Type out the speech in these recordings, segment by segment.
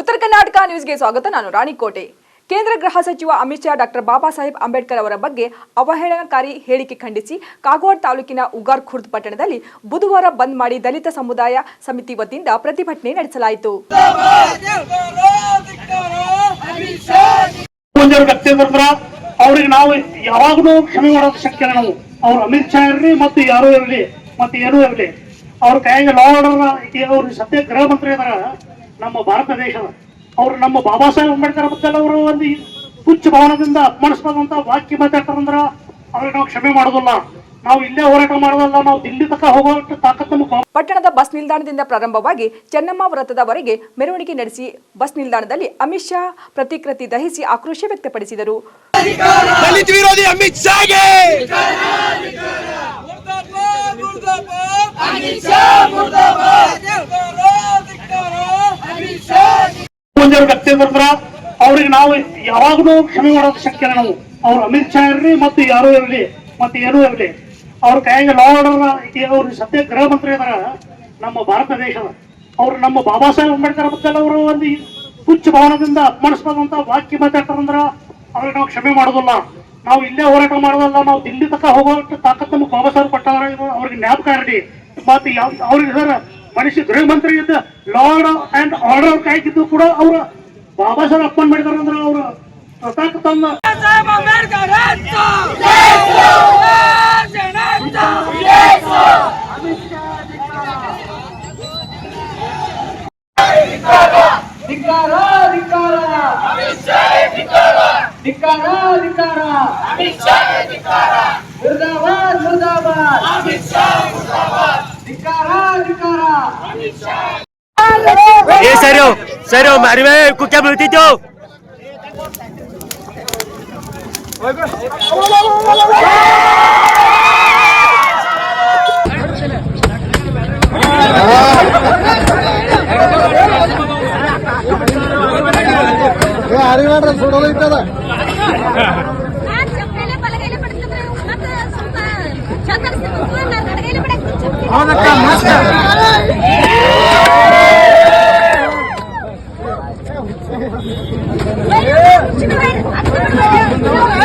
ಉತ್ತರ ಕರ್ನಾಟಕ ನ್ಯೂಸ್ಗೆ ಸ್ವಾಗತ. ನಾನು ರಾಣಿಕೋಟೆ. ಕೇಂದ್ರ ಗೃಹ ಸಚಿವ ಅಮಿತ್ ಶಾ ಡಾಕ್ಟರ್ ಬಾಬಾ ಸಾಹೇಬ್ ಅಂಬೇಡ್ಕರ್ ಅವರ ಬಗ್ಗೆ ಅವಹೇಳನಕಾರಿ ಹೇಳಿಕೆ ಖಂಡಿಸಿ ಕಾಗವಾಡ ತಾಲೂಕಿನ ಉಗಾರ್ ಖುರ್ದ್ ಪಟ್ಟಣದಲ್ಲಿ ಬುಧವಾರ ಬಂದ್ ಮಾಡಿ ದಲಿತ ಸಮುದಾಯ ಸಮಿತಿ ವತಿಯಿಂದ ಪ್ರತಿಭಟನೆ ನಡೆಸಲಾಯಿತು. ಅವ್ರಿಗೆ ನಾವು ಯಾವಾಗಲೂ ಕ್ಷಮೆ ಮಾಡೋದು ಶಕ್ಯ. ನಾವು ಅವ್ರು ಅಮಿತ್ ಶಾ ಇರಲಿ ಮತ್ತು ಯಾರು ಇರಲಿ ಮತ್ತೆ ಏನೂ ಇರಲಿ, ಅವ್ರ ಕೈಗೆ ಲಾ ಆರ್ಡರ್ ಅವ್ರು ಸದ್ಯ ಗೃಹ ಮಂತ್ರಿ ಇದಾರ ನಮ್ಮ ಭಾರತ ದೇಶದ. ಅವ್ರು ನಮ್ಮ ಬಾಬಾ ಸಾಹೇಬ್ ಅಂಬೇಡ್ಕರ್ ಬಗ್ಗೆ ಅವರು ಒಂದು ಹುಚ್ಚ ಭವನದಿಂದ ಅಪಮಾನಿಸಬಾರ್ದಂತ ವಾಕ್ಯ ಮಾತಾಡ್ತಾರಂದ್ರ ಅವ್ರಿಗೆ ನಾವು ಕ್ಷಮೆ ಮಾಡೋದಿಲ್ಲ. ನಾವು ಇಲ್ಲೇ ಹೋರಾಟ ಮಾಡೋದಲ್ಲ, ನಾವು ದಿಲ್ಲಿ ತನಕ ಹೋಗೋ ತಾಕತ್ತು ನಮಗೆ. ಪಟ್ಟಣದ ಬಸ್ ನಿಲ್ದಾಣದಿಂದ ಪ್ರಾರಂಭವಾಗಿ ಚೆನ್ನಮ್ಮ ವೃತ್ತದವರೆಗೆ ಮೆರವಣಿಗೆ ನಡೆಸಿ ಬಸ್ ನಿಲ್ದಾಣದಲ್ಲಿ ಅಮಿತ್ ಶಾ ಪ್ರತಿಕೃತಿ ದಹಿಸಿ ಆಕ್ರೋಶ ವ್ಯಕ್ತಪಡಿಸಿದರು. ದಲಿತ ವಿರೋಧಿ ಅಮಿತ್ ಶಾಗೆ ಅವ್ರಿಗೆ ನಾವು ಯಾವಾಗಲೂ ಕ್ಷಮೆ ಮಾಡೋದು ಶಕ್ಯ. ನಾವು ಅವ್ರು ಅಮಿತ್ ಶಾ ಇರಲಿ ಮತ್ತು ಯಾರು ಇರಲಿ ಮತ್ತೆ ಏನೂ ಇರಲಿ, ಅವ್ರ ಕೈಗೆ ಲಾ ಆರ್ಡರ್ ಅವ್ರು ಸದ್ಯ ಗೃಹ ಮಂತ್ರಿ ಇದಾರ ನಮ್ಮ ಭಾರತ ದೇಶದ. ಅವ್ರು ನಮ್ಮ ಬಾಬಾ ಸಾಹೇಬ್ ಅಂಬೇಡ್ಕರ್ ಬಗ್ಗೆ ಅವರು ಒಂದು ಹುಚ್ಚ ಭವನದಿಂದ ಅಪಮಾನಿಸಬಾರ್ದಂತ ವಾಕ್ಯ ಮಾತಾಡ್ತಾರಂದ್ರ ಅವ್ರಿಗೆ ನಾವು ಕ್ಷಮೆ ಮಾಡೋದಿಲ್ಲ. ನಾವು ಇಲ್ಲೇ ಹೋರಾಟ ಮಾಡೋದಲ್ಲ, ನಾವು ದಿಲ್ಲಿ ತನಕ ಹೋಗೋ ತಾಕತ್ತು ನಮಗೆ ಬಾಬಾ ಸಾಹೇಬ್ ಕೊಟ್ಟಾರ. ಅವ್ರಿಗೆ ಜ್ಞಾಪಕ ಇರಲಿ. ಮತ್ತೆ ಅವ್ರಿಗೆ ಸರ್ ಮನುಷ್ಯ ಗೃಹ ಮಂತ್ರಿ ಇದ್ದ ಲಾ ಅಂಡ್ ಆರ್ಡರ್ ಕಾಯ್ದಿದ್ದು ಕೂಡ ಅವ್ರು ಬಾಬಾ ಸಾಹೇಬ್ ಅಪಮಾನ ಮಾಡಿದಾರಂದ್ರ ಅವ್ರು ತಾಕತ್ತನ್ನ ये सर मारी में क्या बोलती थी?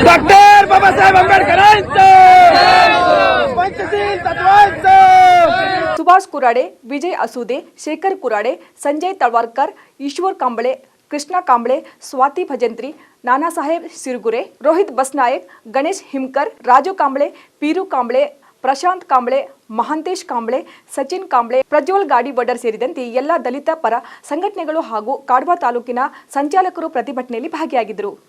डॉक्टर बाबा साहेब अंबेडकर ಸುಭಾಷ್ ಕುರಾಡೆ, ವಿಜಯ್ ಅಸೂದೆ, ಶೇಖರ್ ಕುರಾಡೆ, ಸಂಜಯ್ ತಳವಾರ್ಕರ್, ಈಶ್ವರ್ ಕಾಂಬಳೆ, ಕೃಷ್ಣ ಕಾಂಬಳೆ, ಸ್ವಾತಿ ಭಜಂತ್ರಿ, ನಾನಾ ಸಾಹೇಬ್ ಸಿರುಗುರೆ, ರೋಹಿತ್ ಬಸ್ನಾಯಕ್, ಗಣೇಶ್ ಹಿಮ್ಕರ್, ರಾಜು ಕಾಂಬಳೆ, ಪೀರು ಕಾಂಬಳೆ, ಪ್ರಶಾಂತ್ ಕಾಂಬಳೆ, ಮಹಾಂತೇಶ್ ಕಾಂಬಳೆ, ಸಚಿನ್ ಕಾಂಬಳೆ, ಪ್ರಜ್ವಲ್ ಗಾಡಿವಡ್ಡರ್ ಸೇರಿದಂತೆ ಎಲ್ಲ ದಲಿತ ಪರ ಸಂಘಟನೆಗಳು ಹಾಗೂ ಕಾಡ್ವಾ ತಾಲೂಕಿನ ಸಂಚಾಲಕರು ಪ್ರತಿಭಟನೆಯಲ್ಲಿ ಭಾಗಿಯಾಗಿದ್ದರು.